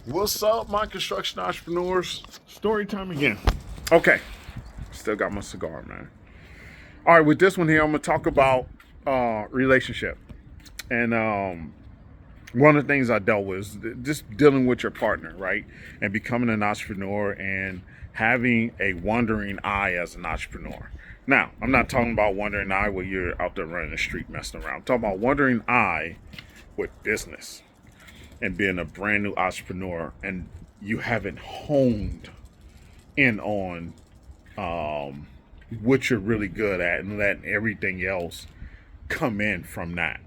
What's up, my construction entrepreneurs? Story time again. Okay, still got my cigar, man. All right, with this one here, I'm gonna talk about relationship, and one of the things I dealt with is just dealing with your partner, right, and becoming an entrepreneur and having a wandering eye as an entrepreneur. Now, I'm not talking about wandering eye where you're out there running the street messing around. I'm talking about wandering eye with business and being a brand new entrepreneur, and you haven't honed in on what you're really good at and letting everything else come in from that.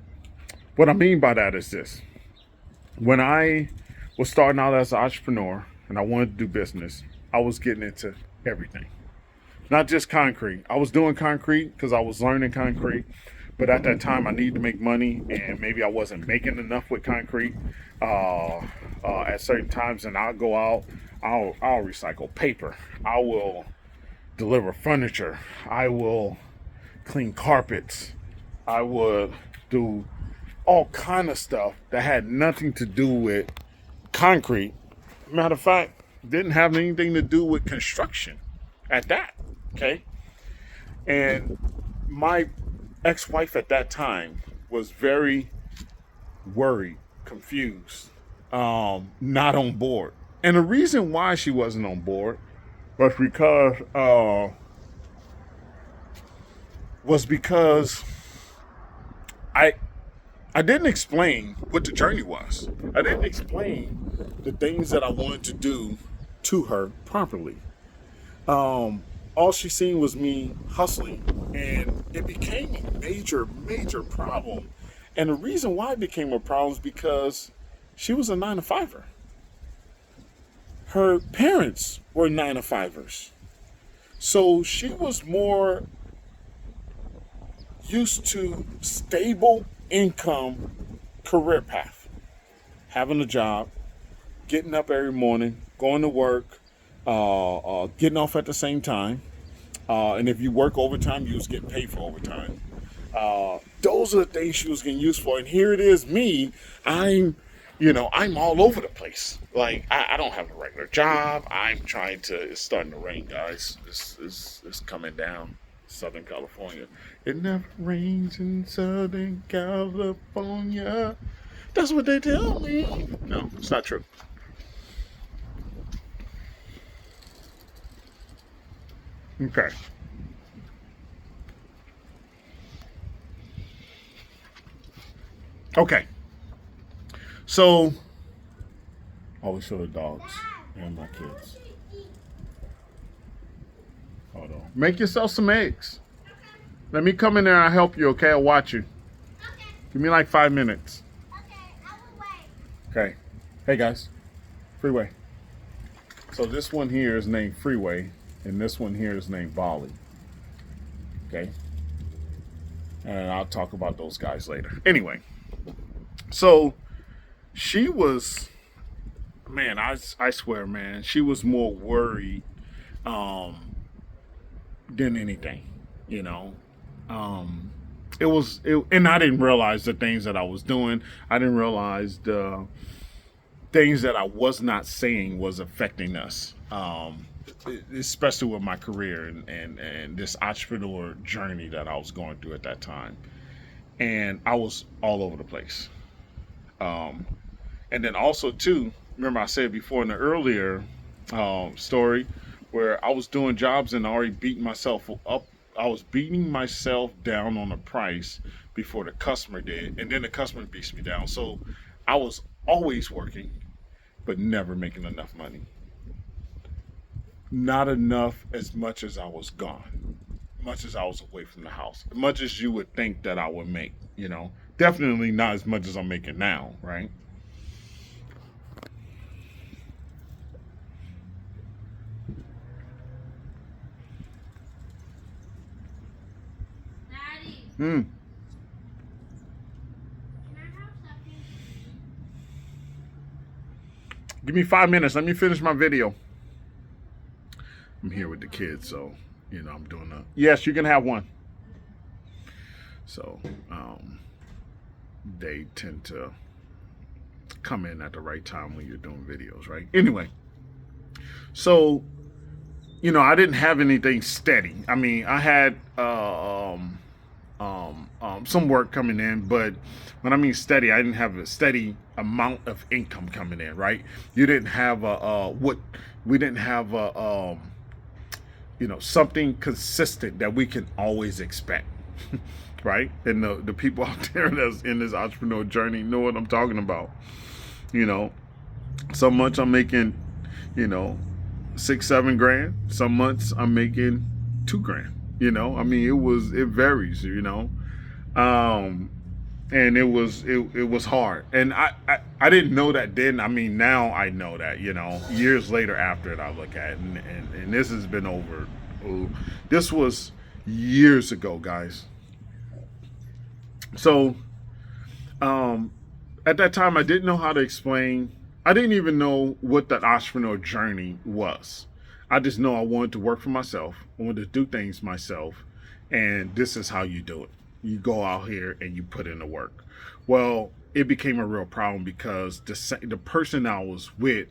What I mean by that is this: when I was starting out as an entrepreneur and I wanted to do business, I was getting into everything, not just concrete. I was doing concrete because I was learning concrete, but at that time I needed to make money, and maybe I wasn't making enough with concrete at certain times. And I'll go out, I'll recycle paper, I will deliver furniture, I will clean carpets, I would do all kind of stuff that had nothing to do with concrete. Matter of fact, didn't have anything to do with construction at that. Okay. And my ex-wife at that time was very worried, confused, not on board. And the reason why she wasn't on board was because I I didn't explain what the journey was. I didn't explain the things that I wanted to do to her properly. All she seen was me hustling, and it became a major, major problem. And the reason why it became a problem is because she was a 9 to 5er. Her parents were 9 to 5ers. So she was more used to stable income career path, having a job, getting up every morning, going to work, getting off at the same time. And if you work overtime, you was getting paid for overtime. Those are the things she was getting used for. And here it is, me. I'm all over the place. Like I don't have a regular job. I'm trying to. It's starting to rain, guys. It's coming down. Southern California. It never rains in Southern California. That's what they tell me. No, it's not true. Okay. Okay. So, always show the dogs and my kids. Hold on. Make yourself some eggs. Let me come in there and I'll help you, okay? I'll watch you. Give me like 5 minutes. Okay. Hey, guys. Freeway. So this one here is named Freeway, and this one here is named Volley. Okay? And I'll talk about those guys later. Anyway, so she was, man, I swear, man, she was more worried than anything, you know. And I didn't realize the things that I was doing. I didn't realize the things that I was not saying was affecting us, especially with my career and this entrepreneur journey that I was going through at that time. And I was all over the place. Um, and then also, too, remember I said before in the earlier story where I was doing jobs and already beating myself up. I was beating myself down on the price before the customer did. And then the customer beats me down. So I was always working but never making enough money. Not enough as much as I was gone, much as I was away from the house, as much as you would think that I would make, you know. Definitely not as much as I'm making now, right? Hmm. Give me 5 minutes. Let me finish my video. I'm here with the kids, so I'm doing a. Yes, you can have one. So they tend to come in at the right time when you're doing videos, right? Anyway, so I didn't have anything steady. I mean, I had some work coming in, but when I mean steady, I didn't have a steady amount of income coming in. Right? You didn't have what we didn't have something consistent that we can always expect. Right? And the people out there that's in this entrepreneur journey know what I'm talking about. You know, some months I'm making, you know, 6-7 grand. Some months I'm making 2 grand. I mean, it varies. Um, and it was hard. And I didn't know that then. I mean, now I know that. Years later after it, I look at it, and this has been over. This was years ago, guys. So, at that time, I didn't know how to explain. I didn't even know what that entrepreneur journey was. I just know I wanted to work for myself. I wanted to do things myself. And this is how you do it. You go out here and you put in the work. Well, it became a real problem because the person I was with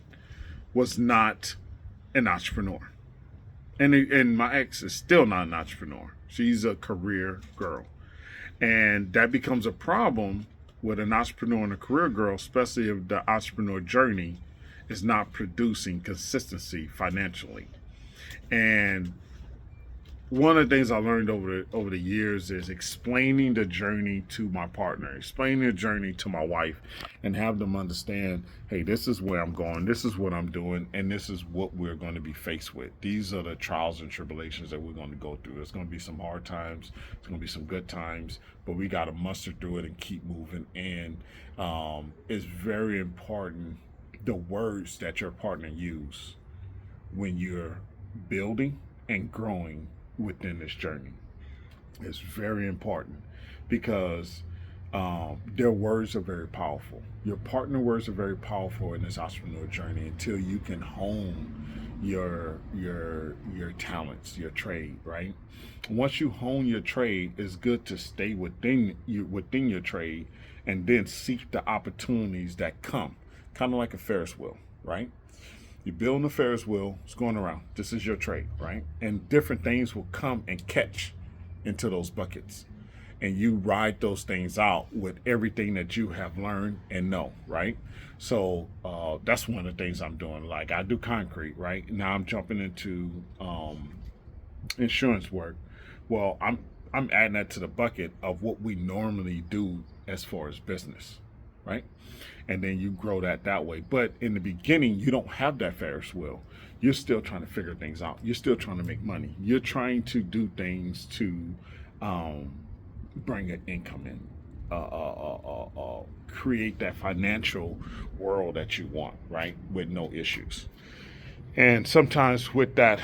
was not an entrepreneur. And my ex is still not an entrepreneur. She's a career girl. And that becomes a problem with an entrepreneur and a career girl, especially if the entrepreneur journey is not producing consistency financially. And one of the things I learned over the years is explaining the journey to my partner, explaining the journey to my wife, and have them understand, hey, this is where I'm going, this is what I'm doing, and this is what we're going to be faced with. These are the trials and tribulations that we're going to go through. It's going to be some hard times, it's going to be some good times, but we got to muster through it and keep moving. And it's very important the words that your partner use when you're building and growing within this journey. It's very important because their words are very powerful. Your partner words are very powerful in this entrepreneur journey until you can hone your talents, your trade, right? Once you hone your trade, it's good to stay within your trade and then seek the opportunities that come, kind of like a Ferris wheel, right? You're building a Ferris wheel, it's going around. This is your trade, right? And different things will come and catch into those buckets. And you ride those things out with everything that you have learned and know, right? So that's one of the things I'm doing. Like I do concrete, right? Now I'm jumping into insurance work. Well, I'm adding that to the bucket of what we normally do as far as business, right? And then you grow that way. But in the beginning, you don't have that Ferris wheel. You're still trying to figure things out. You're still trying to make money. You're trying to do things to bring an income in, create that financial world that you want, right? With no issues. And sometimes with that,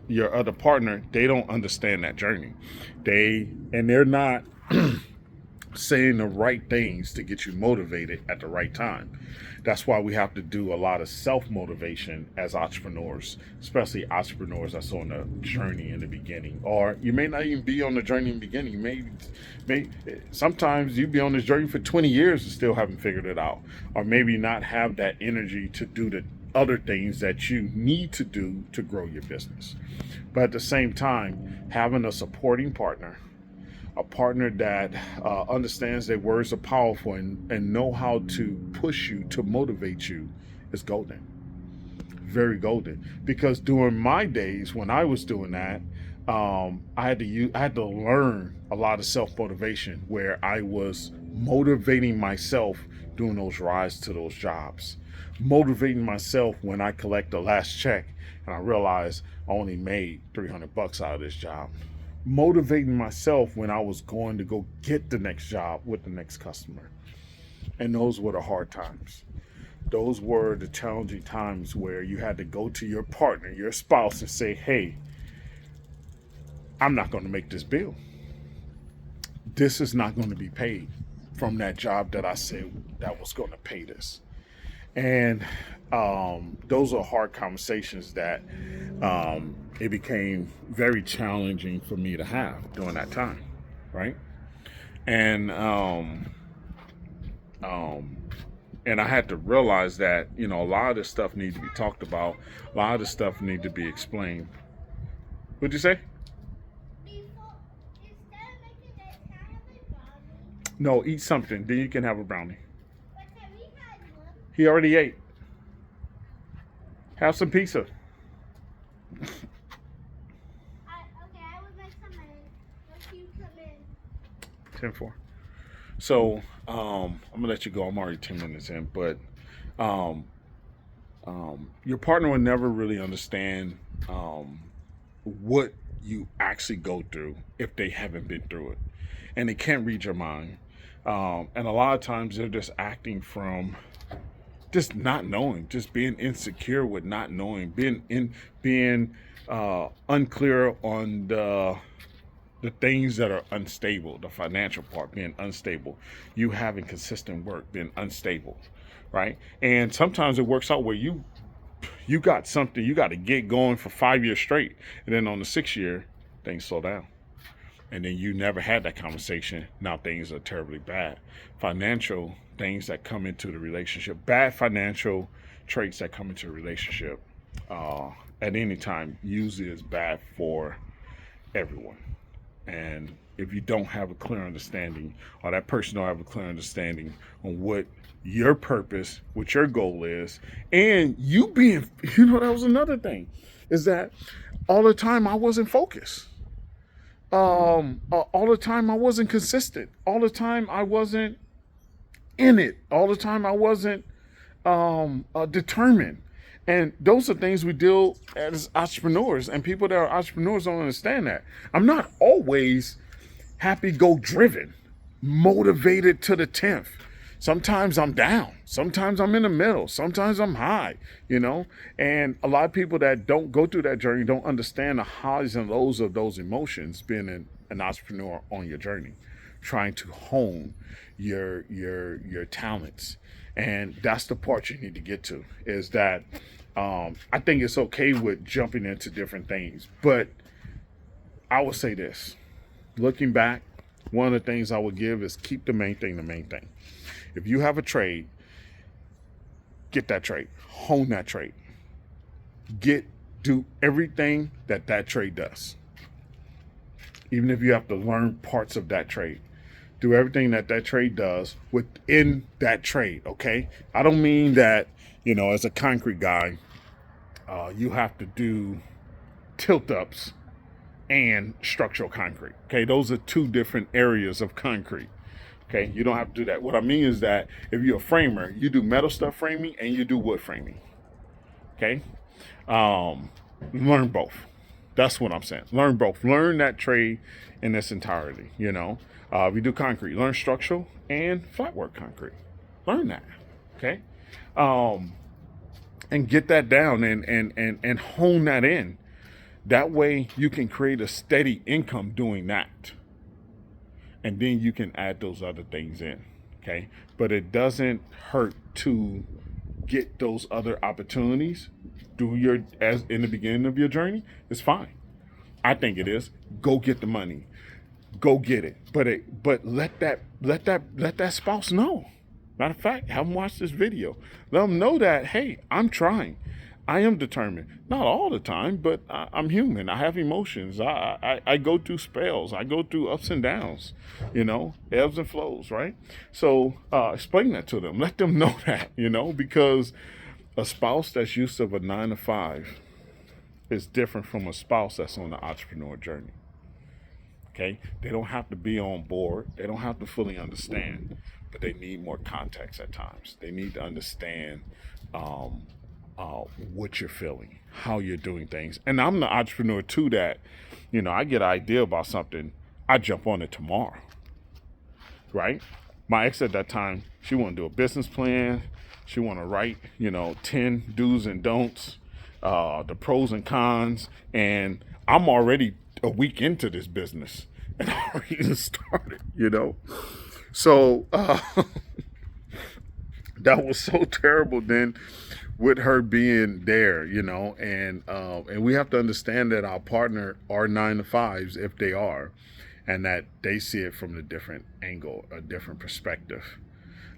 your other partner, they don't understand that journey. They're not saying the right things to get you motivated at the right time. That's why we have to do a lot of self-motivation as entrepreneurs, especially entrepreneurs that's on the journey in the beginning. Or you may not even be on the journey in the beginning. Sometimes you be on this journey for 20 years and still haven't figured it out. Or maybe not have that energy to do the other things that you need to do to grow your business. But at the same time, having a supporting partner, a partner that understands that words are powerful and know how to push you, to motivate you, is golden. Very golden. Because during my days when I was doing that, I had to learn a lot of self-motivation where I was motivating myself doing those rides to those jobs, motivating myself when I collect the last check and I realized I only made $300 out of this job, motivating myself when I was going to go get the next job with the next customer. And those were the hard times. Those were the challenging times where you had to go to your partner, your spouse, and say, hey, I'm not going to make this bill. This is not going to be paid from that job that I said that was going to pay this. And those are hard conversations that it became very challenging for me to have during that time, right? And And I had to realize that, you know, a lot of this stuff needs to be talked about. A lot of this stuff need to be explained. What'd you say? No, eat something. Then you can have a brownie. He already ate. Have some pizza. Okay, I would make some in. Once you come in. 10-4. So I'm gonna let you go. I'm already 10 minutes in, but um, your partner will never really understand what you actually go through if they haven't been through it, and they can't read your mind. And a lot of times they're just acting from just not knowing, just being insecure with not knowing, being unclear on the things that are unstable, the financial part being unstable, you having consistent work being unstable, right? And sometimes it works out where you got something, you got to get going for 5 years straight, and then on the 6th year things slow down, and then you never had that conversation. Now things are terribly bad. Financial things that come into the relationship, bad financial traits that come into a relationship at any time usually is bad for everyone. And if you don't have a clear understanding, or that person don't have a clear understanding on what your purpose, what your goal is, and you being, you know, that was another thing, is that all the time I wasn't focused. All the time I wasn't consistent. All the time I wasn't in it. All the time I wasn't determined. And those are things we deal as entrepreneurs, and people that are entrepreneurs don't understand that. I'm not always happy go driven, motivated to the 10th. Sometimes I'm down. Sometimes I'm in the middle. Sometimes I'm high, you know? And a lot of people that don't go through that journey don't understand the highs and lows of those emotions being an entrepreneur on your journey, trying to hone your talents. And that's the part you need to get to, is that I think it's okay with jumping into different things. But I would say this, looking back, one of the things I would give is keep the main thing the main thing. If you have a trade, get that trade, hone that trade, do everything that trade does. Even if you have to learn parts of that trade, do everything that trade does within that trade. Okay, I don't mean that, you know, as a concrete guy, you have to do tilt ups and structural concrete. Okay, those are two different areas of concrete. Okay, you don't have to do that. What I mean is that if you're a framer, you do metal stuff framing and you do wood framing. Okay, learn both. That's what I'm saying. Learn both. Learn that trade in its entirety. You know, if you do concrete, learn structural and flat work concrete. Learn that. Okay, and get that down and hone that in. That way you can create a steady income doing that. And then you can add those other things in. Okay. But it doesn't hurt to get those other opportunities. As in the beginning of your journey, it's fine. I think it is. Go get the money. Go get it. But let that spouse know. Matter of fact, have them watch this video. Let them know that, hey, I'm trying. I am determined. Not all the time, but I'm human. I have emotions. I go through spells. I go through ups and downs, you know, ebbs and flows, right? So explain that to them. Let them know that, you know, because a spouse that's used to a 9 to 5 is different from a spouse that's on the entrepreneur journey. Okay? They don't have to be on board. They don't have to fully understand, but they need more context at times. They need to understand what you're feeling, how you're doing things. And I'm the entrepreneur too that, you know, I get an idea about something, I jump on it tomorrow, right? My ex at that time, she wanted to do a business plan. She wanted to write, you know, 10 do's and don'ts, the pros and cons. And I'm already a week into this business and I already started, you know? So that was so terrible then, with her being there, you know, and we have to understand that our partner are 9 to 5s if they are, and that they see it from a different angle, a different perspective,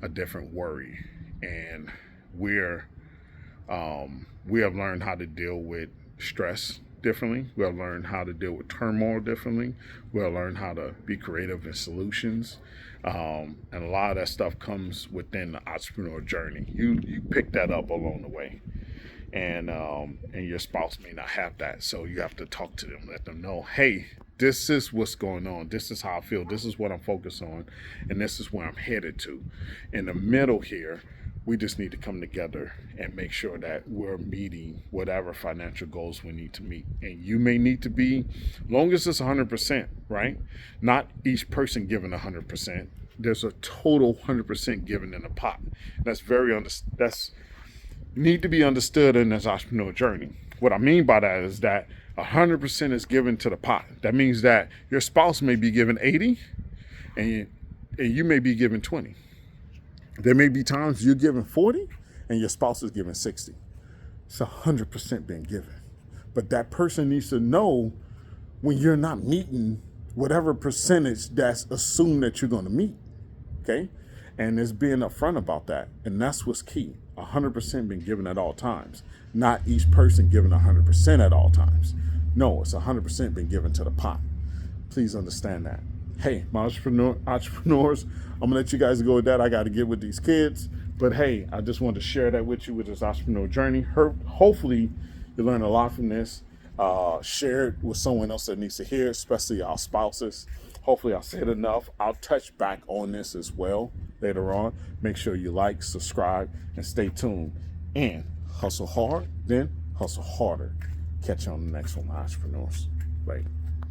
a different worry, and we're we have learned how to deal with stress differently. We have learned how to deal with turmoil differently. We have learned how to be creative in solutions. And a lot of that stuff comes within the entrepreneur journey. You pick that up along the way. And your spouse may not have that, so you have to talk to them, let them know, hey, this is what's going on, this is how I feel, this is what I'm focused on, and this is where I'm headed to. In the middle here, we just need to come together and make sure that we're meeting whatever financial goals we need to meet. And you may need to be, long as it's 100%, right? Not each person giving 100%. There's a total 100% given in a pot. That's that's need to be understood in this entrepreneur journey. What I mean by that is that 100% is given to the pot. That means that your spouse may be given 80 and you may be given 20. There may be times you're given 40 and your spouse is given 60. It's 100% being given. But that person needs to know when you're not meeting whatever percentage that's assumed that you're going to meet. Okay? And it's being upfront about that. And that's what's key. 100% being given at all times. Not each person given 100% at all times. No, it's 100% being given to the pot. Please understand that. Hey, my entrepreneurs, I'm going to let you guys go with that. I got to get with these kids. But hey, I just wanted to share that with you with this entrepreneur journey. Hopefully, you learn a lot from this. Share it with someone else that needs to hear, especially our spouses. Hopefully, I said enough. I'll touch back on this as well later on. Make sure you like, subscribe, and stay tuned. And hustle hard, then hustle harder. Catch you on the next one, entrepreneurs. Later.